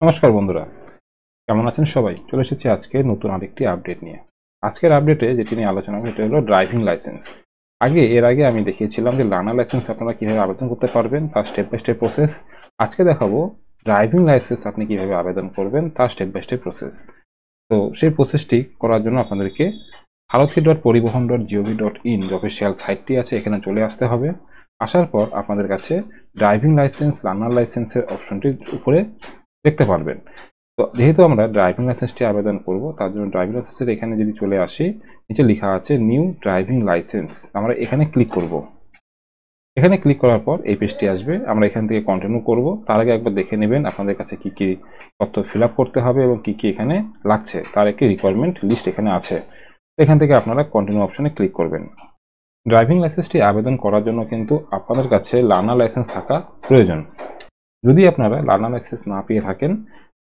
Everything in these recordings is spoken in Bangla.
নমস্কার বন্ধুরা, কেমন আছেন সবাই? চলে এসেছি আজকে নতুন আরেকটি আপডেট নিয়ে। আজকের আপডেটে যেটি নিয়ে আলোচনা করব সেটা হলো ড্রাইভিং লাইসেন্স। এর আগে আমি দেখিয়েছিলাম যে লার্নার লাইসেন্স আপনারা কিভাবে আবেদন করতে পারবেন তার স্টেপ বাই স্টেপ প্রসেস। আজকে দেখাবো ড্রাইভিং লাইসেন্স আপনি কিভাবে আবেদন করবেন তার স্টেপ বাই স্টেপ প্রসেস। তো সেই প্রসেসটি করার জন্য আপনাদেরকে bharatki.poribohon.gov.in যে অফিসিয়াল সাইটটি আছে এখানে চলে আসতে হবে। আসার পর আপনাদের কাছে ড্রাইভিং লাইসেন্স লার্নার লাইসেন্সের অপশনটির উপরে দেখতে পারবেন। তো যেহেতু আমরা ড্রাইভিং লাইসেন্সটি আবেদন করব তার জন্য ড্রাইভিং লাইসেন্সের এখানে যদি চলে আসি, নিচে লেখা আছে নিউ ড্রাইভিং লাইসেন্স, আমরা এখানে ক্লিক করব। এখানে ক্লিক করার পর এই পেজটি আসবে, আমরা এখান থেকে কন্টিনিউ করব। তার আগে একবার দেখে নেবেন আপনাদের কাছে কি কি তথ্য ফিল আপ করতে হবে এবং কি কি এখানে লাগছে, তার একটি রিকোয়ারমেন্ট লিস্ট এখানে আছে। এখান থেকে আপনারা কন্টিনিউ অপশনে ক্লিক করবেন। ড্রাইভিং লাইসেন্সটি আবেদন করার জন্য কিন্তু আপনাদের কাছে লার্নার লাইসেন্স থাকা প্রয়োজন। যদি আপনারা লার্নার লাইসেন্স না পেয়ে থাকেন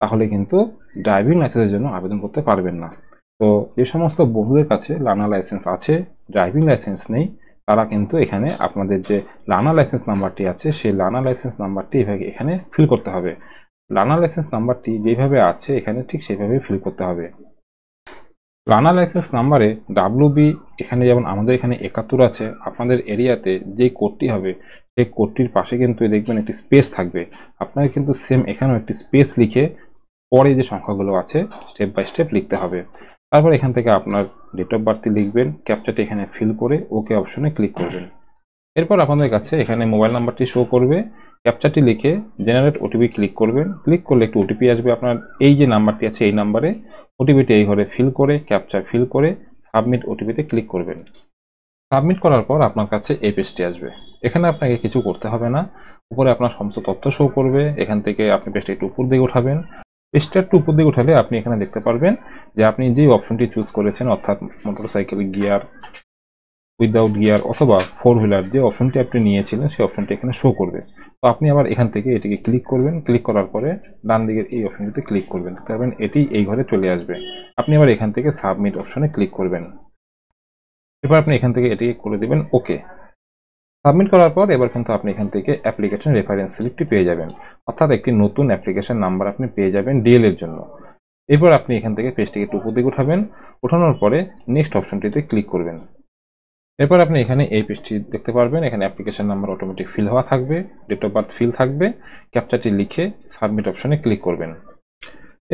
তাহলে কিন্তু ড্রাইভিং লাইসেন্সের জন্য আবেদন করতে পারবেন না। তো যে সমস্ত বন্ধুদের কাছে লার্নার লাইসেন্স আছে, ড্রাইভিং লাইসেন্স নেই, তারা কিন্তু এখানে আপনাদের যে লার্নার লাইসেন্স নাম্বারটি আছে সেই লার্নার লাইসেন্স নাম্বারটি এখানে ফিল করতে হবে। লার্নার লাইসেন্স নাম্বারটি যেভাবে আছে এখানে ঠিক সেভাবেই ফিল করতে হবে। লার্নার লাইসেন্স নাম্বারে WB এখানে যেমন আমাদের এখানে 71 আছে, আপনাদের এরিয়াতে যে কোডটি হবে সেই কোডটির পাশে কিন্তু দেখবেন একটি স্পেস থাকবে। আপনাকে কিন্তু সেম এখানেও একটি স্পেস লিখে পরে যে সংখ্যাগুলো আছে স্টেপ বাই স্টেপ লিখতে হবে। তারপর এখান থেকে আপনার ডেট অফ বার্থটি লিখবেন, ক্যাপচাটি এখানে ফিল করে ওকে অপশনে ক্লিক করবেন। এরপর আপনাদের কাছে এখানে মোবাইল নাম্বারটি শো করবে, ক্যাপচাটি লিখে জেনারেট ওটিপি ক্লিক করবেন। ক্লিক করলে একটু ওটিপি আসবে, আপনার এই যে নাম্বারটি আছে এই নাম্বারে ওটিপিটি এই ঘরে ফিল করে ক্যাপচা ফিল করে সাবমিট ওটিপিতে ক্লিক করবেন। সাবমিট করার পর আপনার কাছে এই পেজটি আসবে। এখানে আপনাকে কিছু করতে হবে না, উপরে আপনার সমস্ত তথ্য শো করবে। এখান থেকে আপনি পেজটা একটু উপর দিকে উঠাবেন। পেজটা একটু উপর দিকে উঠালে আপনি এখানে দেখতে পারবেন যে আপনি যে অপশনটি চুজ করেছেন, অর্থাৎ মোটরসাইকেল গিয়ার, উইদাউট গিয়ার অথবা 4 হুইলার যে অপশনটি আপনি নিয়েছিলেন সেই অপশনটি এখানে শো করবে। তো আপনি আবার এখান থেকে এটিকে ক্লিক করবেন, ক্লিক করার পরে ডান দিকের এই অপশনটিতে ক্লিক করবেন, দেখবেন এটি এই ঘরে চলে আসবে। আপনি আবার এখান থেকে সাবমিট অপশনে ক্লিক করবেন। এবার আপনি এখান থেকে এটিকে করে দেবেন ওকে। সাবমিট করার পর এবার কিন্তু আপনি এখান থেকে অ্যাপ্লিকেশন রেফারেন্স স্লিপটি পেয়ে যাবেন, অর্থাৎ একটি নতুন অ্যাপ্লিকেশন নাম্বার আপনি পেয়ে যাবেন ডিএল এর জন্য। এরপর আপনি এখান থেকে পেজটিকে একটু উপর দিকে উঠাবেন, ওঠানোর পরে নেক্সট অপশনটিতে ক্লিক করবেন। এরপর আপনি এখানে এই পেজটি দেখতে পারবেন, এখানে অ্যাপ্লিকেশন নাম্বার অটোমেটিক ফিল হওয়া থাকবে, ডেট অফ বার্থ ফিল থাকবে, ক্যাপচাটি লিখে সাবমিট অপশনে ক্লিক করবেন।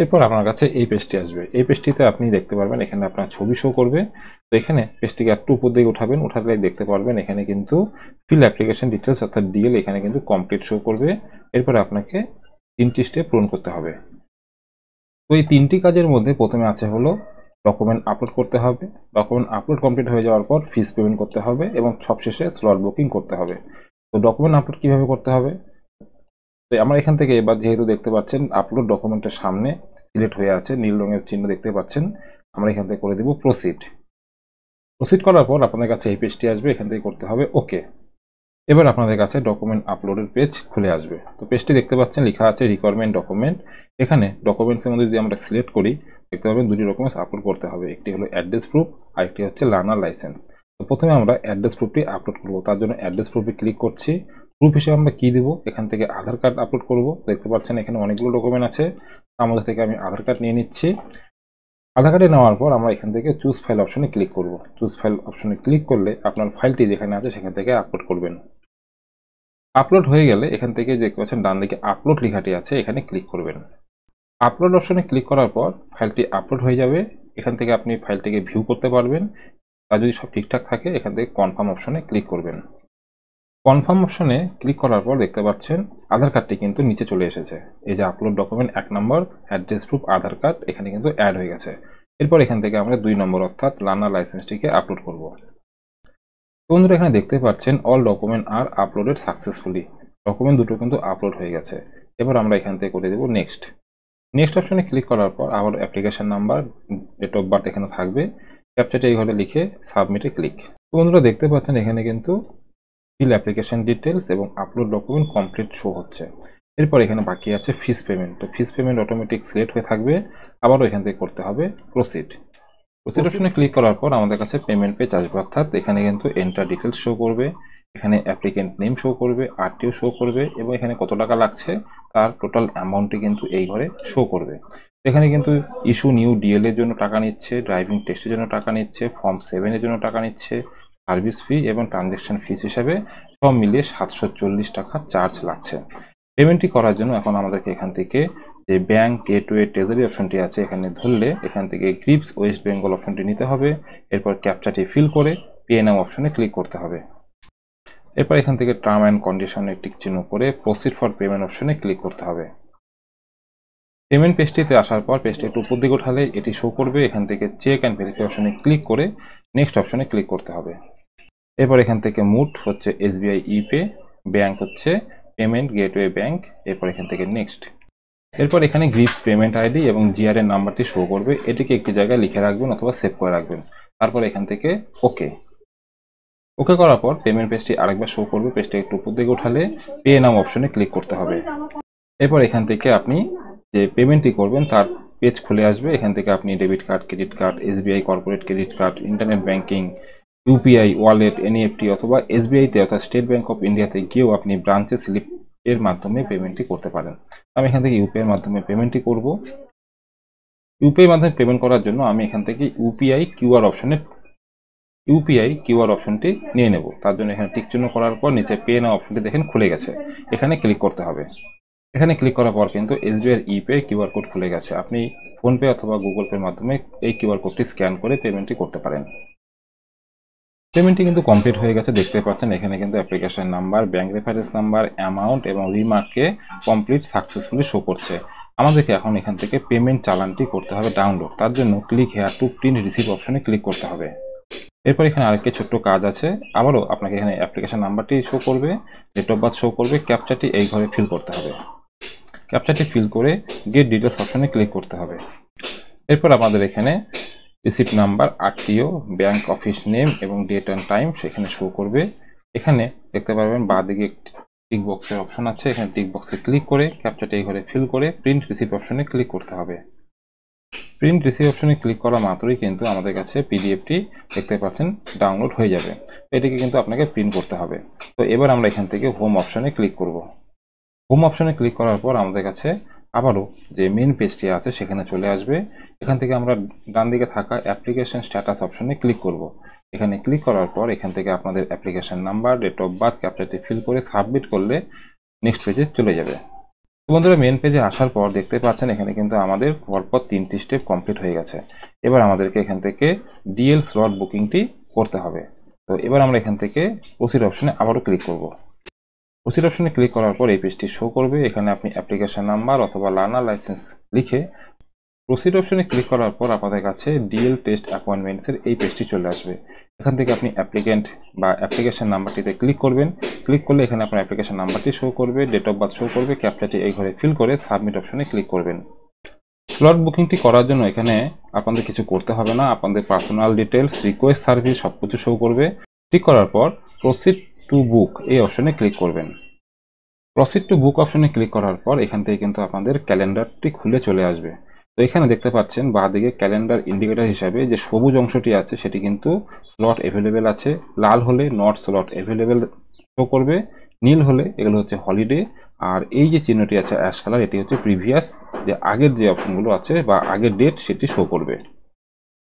এরপর আপনার কাছে এই পেজটি আসবে। এই পেজটিতে আপনি দেখতে পারবেন এখানে আপনার ছবি শো করবে। তো এখানে পেজটিকে একটু উপর দিকে উঠাবেন, উঠালে দেখতে পারবেন এখানে কিন্তু ফিল অ্যাপ্লিকেশন ডিটেলস অর্থাৎ ডিএল এখানে কিন্তু কমপ্লিট শো করবে। এরপর আপনাকে 3টি স্টেপ পূরণ করতে হবে। তো এই 3টি কাজের মধ্যে প্রথমে আছে হলো ডকুমেন্ট আপলোড করতে হবে। ডকুমেন্ট আপলোড কমপ্লিট হয়ে যাওয়ার পর ফিস পেমেন্ট করতে হবে এবং সবশেষে স্লট বুকিং করতে হবে। তো ডকুমেন্ট আপলোড কিভাবে করতে হবে? তো আমরা এখান থেকে এবার যেহেতু দেখতে পাচ্ছেন আপলোড ডকুমেন্টের সামনে সিলেক্ট হয়ে আছে, নীল রঙের চিহ্ন দেখতে পাচ্ছেন, আমরা এখান থেকে করে দেব প্রসিড। প্রসিড করার পর আপনাদের কাছে এই পেজটি আসবে, এখান থেকে করতে হবে ওকে। এবার আপনাদের কাছে ডকুমেন্ট আপলোডের পেজ খুলে আসবে। তো পেজটি দেখতে পাচ্ছেন লেখা আছে রিকোয়ারমেন্ট ডকুমেন্ট। এখানে ডকুমেন্টসের মধ্যে যদি আমরা সিলেক্ট করি দেখতে পাবেন দুটি ডকুমেন্টস আপলোড করতে হবে, একটি হলো অ্যাড্রেস প্রুফ আর একটি হচ্ছে লার্নার লাইসেন্স। তো প্রথমে আমরা অ্যাড্রেস প্রুফটি আপলোড করব, তার জন্য অ্যাড্রেস প্রুফে ক্লিক করছি। প্রুফ হিসেবে আমরা কি দেবো, এখান থেকে আধার কার্ড আপলোড করব। দেখতে পাচ্ছেন এখানে অনেকগুলো ডকুমেন্ট আছে, তার মধ্যে থেকে আমি আধার কার্ড নিয়ে নিচ্ছি। আধার কার্ডে নেওয়ার পর আমরা এখান থেকে চুজ ফাইল অপশনে ক্লিক করব। চুজ ফাইল অপশনে ক্লিক করলে আপনার ফাইলটি যেখানে আছে সেখান থেকে আপলোড করবেন। আপলোড হয়ে গেলে এখান থেকে দেখতে পাচ্ছেন ডান দিকে আপলোড লেখাটি আছে, এখানে ক্লিক করবেন। আপলোড অপশনে ক্লিক করার পর ফাইলটি আপলোড হয়ে যাবে। এখান থেকে আপনি ফাইলটিকে ভিউ করতে পারবেন। আর যদি সব ঠিকঠাক থাকে এখান থেকে কনফার্ম অপশনে ক্লিক করবেন। কনফার্ম অপশনে ক্লিক করার পর দেখতে পাচ্ছেন আধার কার্ডটি কিন্তু নিচে চলে এসেছে। এই যে upload document 1 number address proof Aadhaar card এখানে কিন্তু অ্যাড হয়ে গেছে। এরপর এখান থেকে আমরা 2 নম্বর অর্থাৎ লার্নার লাইসেন্সটিকে আপলোড করব। বন্ধুরা এখানে দেখতে পাচ্ছেন অল ডকুমেন্ট আর আপলোডেড সাকসেসফুলি, ডকুমেন্ট দুটো কিন্তু আপলোড হয়ে গেছে। এবার আমরা এখান থেকে করে দেব নেক্সট। নেক্সট অপশনে ক্লিক করার পর আবার application number, date of birth এখানে থাকবে, ক্যাপচাটা এই ঘরে লিখে সাবমিটে ক্লিক। বন্ধুরা দেখতে পাচ্ছেন এখানে কিন্তু ফিল অ্যাপ্লিকেশন ডিটেলস এবং আপলোড ডকুমেন্ট কমপ্লিট শো হচ্ছে। এরপর এখানে বাকি আছে ফিস পেমেন্ট। তো ফিস পেমেন্ট অটোমেটিক সিলেক্ট হয়ে থাকবে, আবারও এখান থেকে করতে হবে প্রসিড। প্রসিড অপশনে ক্লিক করার পর আমাদের কাছে পেমেন্ট পেজ আসবে, অর্থাৎ এখানে কিন্তু এন্টার ডিটেলস শো করবে। এখানে অ্যাপ্লিকেন্ট নেম শো করবে, আরটিও শো করবে এবং এখানে কত টাকা লাগছে তার টোটাল অ্যামাউন্টটি কিন্তু এই ঘরে শো করবে। এখানে কিন্তু ইস্যু নিউ ডিএল এর জন্য টাকা নিচ্ছে, ড্রাইভিং টেস্টের জন্য টাকা নিচ্ছে, ফর্ম 7 এর জন্য টাকা নিচ্ছে, সার্ভিস ফি এবং ট্রানজ্যাকশন ফিস হিসাবে সব মিলিয়ে 740 টাকা চার্জ লাগছে। পেমেন্টটি করার জন্য এখন আমাদেরকে এখান থেকে যে ব্যাংক গেটওয়ে ট্রেজারি অপশনটি আছে এখানে ধরলে এখান থেকে গ্রিপস ওয়েস্ট বেঙ্গল অপশনটি নিতে হবে। এরপর ক্যাপচাটি ফিল করে পে নাও অপশনে ক্লিক করতে হবে। এরপর এখান থেকে টার্ম অ্যান্ড কন্ডিশনে টিক চিহ্ন করে প্রসিড ফর পেমেন্ট অপশনে ক্লিক করতে হবে। পেমেন্ট পেজটিতে আসার পর পেজটি একটু উপর দিকে উঠালে এটি শো করবে। এখান থেকে চেক অ্যান্ড ভেরিফাই অপশনে ক্লিক করে নেক্সট অপশনে ক্লিক করতে হবে। এরপর এখান থেকে মুড হচ্ছে এসবিআই ইপে, ব্যাংক হচ্ছে পেমেন্ট গেটওয়ে ব্যাংক, এরপর এখান থেকে নেক্সট। এরপর এখানে গ্রিপস পেমেন্ট আইডি এবং জিআর এর নাম্বারটি শো করবে, এটিকে একটি জায়গায় লিখে রাখবেন অথবা সেভ করে রাখবেন। তারপর এখান থেকে ওকে করার পর পেমেন্ট পেজটি আরেকবার শো করবে। পেজটি একটু উপর দিকে উঠালে পে নাও অপশনে ক্লিক করতে হবে। এরপর এখান থেকে আপনি যে পেমেন্টটি করবেন তার পেজ খুলে আসবে। এখান থেকে আপনি debit card, credit card, SBI corporate credit card, internet banking, UPI, wallet, NEFT অথবা এসবিআইতে অর্থাৎ স্টেট ব্যাংক অফ ইন্ডিয়াতে গিয়েও আপনি ব্রাঞ্চে স্লিপ এর মাধ্যমে পেমেন্টটি করতে পারেন। আমি এখান থেকে ইউপিআই এর মাধ্যমে পেমেন্টটি করব। ইউপিআই মাধ্যমে পেমেন্ট করার জন্য আমি এখান থেকে ইউপিআই কিউআর অপশনটি নিয়ে নেব। তার জন্য এখানে টিক চিহ্ন করার পর নিচে পে নাও অপশনটি দেখেন খুলে গেছে, এখানে ক্লিক করতে হবে। এখানে ক্লিক করার পর কিন্তু এসবিআই ইপে কিউআর কোড খুলে গেছে। আপনি ফোনপে অথবা গুগল পের মাধ্যমে এই কিউআর কোডটি স্ক্যান করে পেমেন্টটি করতে পারেন। পেমেন্টটি কিন্তু কমপ্লিট হয়ে গেছে, দেখতে পাচ্ছেন এখানে কিন্তু application number, bank reference number, amount এবং রিমার্ককে কমপ্লিট সাকসেসফুলি শো করছে। আমাদেরকে এখন এখান থেকে পেমেন্ট চালানটি করতে হবে ডাউনলোড। তার জন্য click here two print receive অপশনে ক্লিক করতে হবে। এরপর এখানে আরেকটি ছোট্ট কাজ আছে, আবারও আপনাকে এখানে অ্যাপ্লিকেশন নাম্বারটি শো করবে, ডেট অফ বার্থ শো করবে, ক্যাপচাটি এই ঘরে ফিল করতে হবে। ক্যাপচাটি ফিল করে গেট ডিটেলস অপশনে ক্লিক করতে হবে। এরপর আমাদের এখানে receipt number, RTO, bank office name এবং ডেট অ্যান্ড টাইম সেখানে শো করবে। এখানে দেখতে পারবেন বাঁদিকে টিক বক্সের অপশন আছে, এখানে টিক বক্সে ক্লিক করে ক্যাপচাটি এই ঘরে ফিল করে প্রিন্ট রিসিপ্ট অপশনে ক্লিক করতে হবে। প্রিন্ট রিসিভ অপশনে ক্লিক করা মাত্রই কিন্তু আমাদের কাছে পিডিএফটি দেখতে পাচ্ছেন ডাউনলোড হয়ে যাবে। এটিকে কিন্তু আপনাকে প্রিন্ট করতে হবে। তো এবার আমরা এখান থেকে হোম অপশনে ক্লিক করব। হোম অপশনে ক্লিক করার পর আমাদের কাছে আবারও যে মেন পেজটি আছে সেখানে চলে আসবে। এখান থেকে আমরা ডান দিকে থাকা অ্যাপ্লিকেশন স্ট্যাটাস অপশনে ক্লিক করব। এখানে ক্লিক করার পর এখান থেকে আপনাদের application number, date of birth, ক্যাপচাটি ফিল করে সাবমিট করলে নেক্সট পেজে চলে যাবে। বন্ধুরা মেন পেজে আসার পর দেখতে পাচ্ছেন এখানে কিন্তু আমাদের পরপর 3টি স্টেপ কমপ্লিট হয়ে গেছে। এবার আমাদেরকে এখান থেকে ডিএল স্লট বুকিংটি করতে হবে। তো এবার আমরা এখান থেকে প্রসিড অপশনে আবারও ক্লিক করব। প্রসিড অপশনে ক্লিক করার পর এই পেজটি শো করবে। এখানে আপনি অ্যাপ্লিকেশন নাম্বার অথবা লার্নার লাইসেন্স লিখে প্রসিড অপশনে ক্লিক করার পর আপনাদের কাছে ডিএল টেস্ট অ্যাপয়েন্টমেন্টসের এই পেজটি চলে আসবে। এখান থেকে আপনি অ্যাপ্লিকেন্ট বা অ্যাপ্লিকেশন নাম্বারটিতে ক্লিক করবেন। ক্লিক করলে এখানে আপনার অ্যাপ্লিকেশন নাম্বারটি শো করবে, ডেট অফ বার্থ শো করবে, ক্যাপচাটি এই ঘরে ফিল করে সাবমিট অপশনে ক্লিক করবেন। স্লট বুকিংটি করার জন্য এখানে আপনাদের কিছু করতে হবে না, আপনাদের পার্সোনাল ডিটেলস, রিকোয়েস্ট সার্ভিস সবকিছু শো করবে। ক্লিক করার পর প্রসিড টু বুক এই অপশনে ক্লিক করবেন। প্রসিড টু বুক অপশনে ক্লিক করার পর এখান থেকে কিন্তু আপনাদের ক্যালেন্ডারটি খুলে চলে আসবে। তো এখানে দেখতে পাচ্ছেন বাঁদিকে ক্যালেন্ডার ইন্ডিকেটর হিসাবে যে সবুজ অংশটি আছে সেটি কিন্তু স্লট অ্যাভেলেবেল আছে, লাল হলে নট স্লট অ্যাভেলেবেল শো করবে, নীল হলে এগুলো হচ্ছে হলিডে, আর এই যে চিহ্নটি আছে অ্যাশ কালার এটি হচ্ছে প্রিভিয়াস, যে আগের যে অপশনগুলো আছে বা আগের ডেট সেটি শো করবে।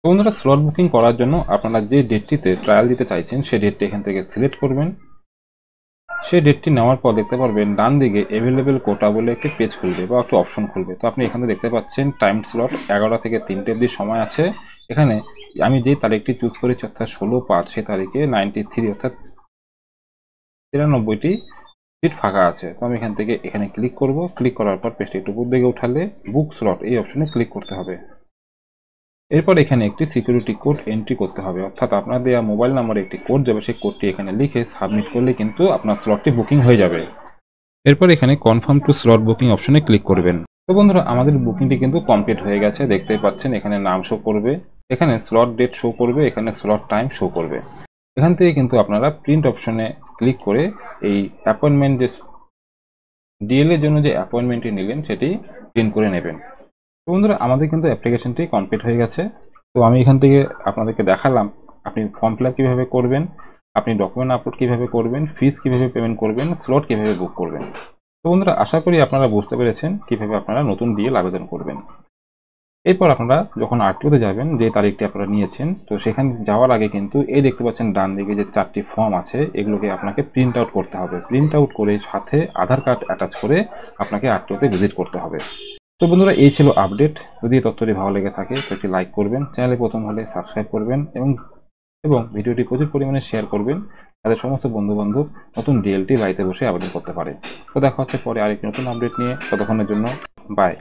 তো বন্ধুরা স্লট বুকিং করার জন্য আপনারা যে ডেটটিতে ট্রায়াল দিতে চাইছেন সেই ডেটটি এখান থেকে সিলেক্ট করবেন। সেই ডেটটি নেওয়ার পর দেখতে পারবেন ডান দিকে অ্যাভেলেবেল কোটা বলে একটি পেজ খুলবে বা একটা অপশন খুলবে। তো আপনি এখানে দেখতে পাচ্ছেন টাইম স্লট 11টা থেকে 3টে অবধি সময় আছে। এখানে আমি যে তারিখটি চুজ করেছি অর্থাৎ 16/5 সেই তারিখে 93 অর্থাৎ 93টি সিট ফাঁকা আছে। তো আমি এখান থেকে এখানে ক্লিক করব। ক্লিক করার পর পেজটি একটু উপর দিকে উঠালে বুক স্লট এই অপশনে ক্লিক করতে হবে। এরপর এখানে একটি সিকিউরিটি কোড এন্ট্রি করতে হবে, অর্থাৎ আপনার দেওয়া মোবাইল নাম্বারে একটি কোড যাবে, সেই কোডটি এখানে লিখে সাবমিট করলে কিন্তু আপনার স্লটটি বুকিং হয়ে যাবে। এরপর এখানে কনফার্ম টু স্লট বুকিং অপশনে ক্লিক করবেন। তো বন্ধুরা আমাদের বুকিংটি কিন্তু কমপ্লিট হয়ে গেছে, দেখতেই পাচ্ছেন এখানে নাম শো করবে, এখানে স্লট ডেট শো করবে, এখানে স্লট টাইম শো করবে। এখান থেকে কিন্তু আপনারা প্রিন্ট অপশনে ক্লিক করে এই অ্যাপয়েন্টমেন্ট যে ডিএল এর জন্য যে অ্যাপয়েন্টমেন্টটি নিলেন সেটি প্রিন্ট করে নেবেন। তো বন্ধুরা আমাদের কিন্তু অ্যাপ্লিকেশনটি কমপ্লিট হয়ে গেছে। তো আমি এখান থেকে আপনাদেরকে দেখালাম আপনি ফর্ম ফিল আপ কীভাবে করবেন, আপনি ডকুমেন্ট আপলোড কিভাবে করবেন, ফিস কিভাবে পেমেন্ট করবেন, স্লট কিভাবে বুক করবেন। তো বন্ধুরা, আশা করি আপনারা বুঝতে পেরেছেন কিভাবে আপনারা নতুন ডিএল আবেদন করবেন। এরপর আপনারা যখন আরটিওতে যাবেন, যে তারিখটি আপনারা নিয়েছেন, তো সেখানে যাওয়ার আগে কিন্তু এই দেখতে পাচ্ছেন ডান দিকে যে 4টি ফর্ম আছে, এগুলোকে আপনাকে প্রিন্ট আউট করতে হবে। প্রিন্ট আউট করে সাথে আধার কার্ড অ্যাটাচ করে আপনাকে আরটিওতে ভিজিট করতে হবে। তো বন্ধুরা, এই ছিল আপডেট। যদি এই তথ্যটি ভালো লেগে থাকে তো একটি লাইক করবেন, চ্যানেলে প্রথম হলে সাবস্ক্রাইব করবেন এবং ভিডিওটি প্রচুর পরিমাণে শেয়ার করবেন, তাদের সমস্ত বন্ধু বান্ধব নতুন ডিএলটি বাড়িতে বসে আবেদন করতে পারে। তো দেখা হচ্ছে পরে আরেকটি নতুন আপডেট নিয়ে। ততক্ষণের জন্য বাই।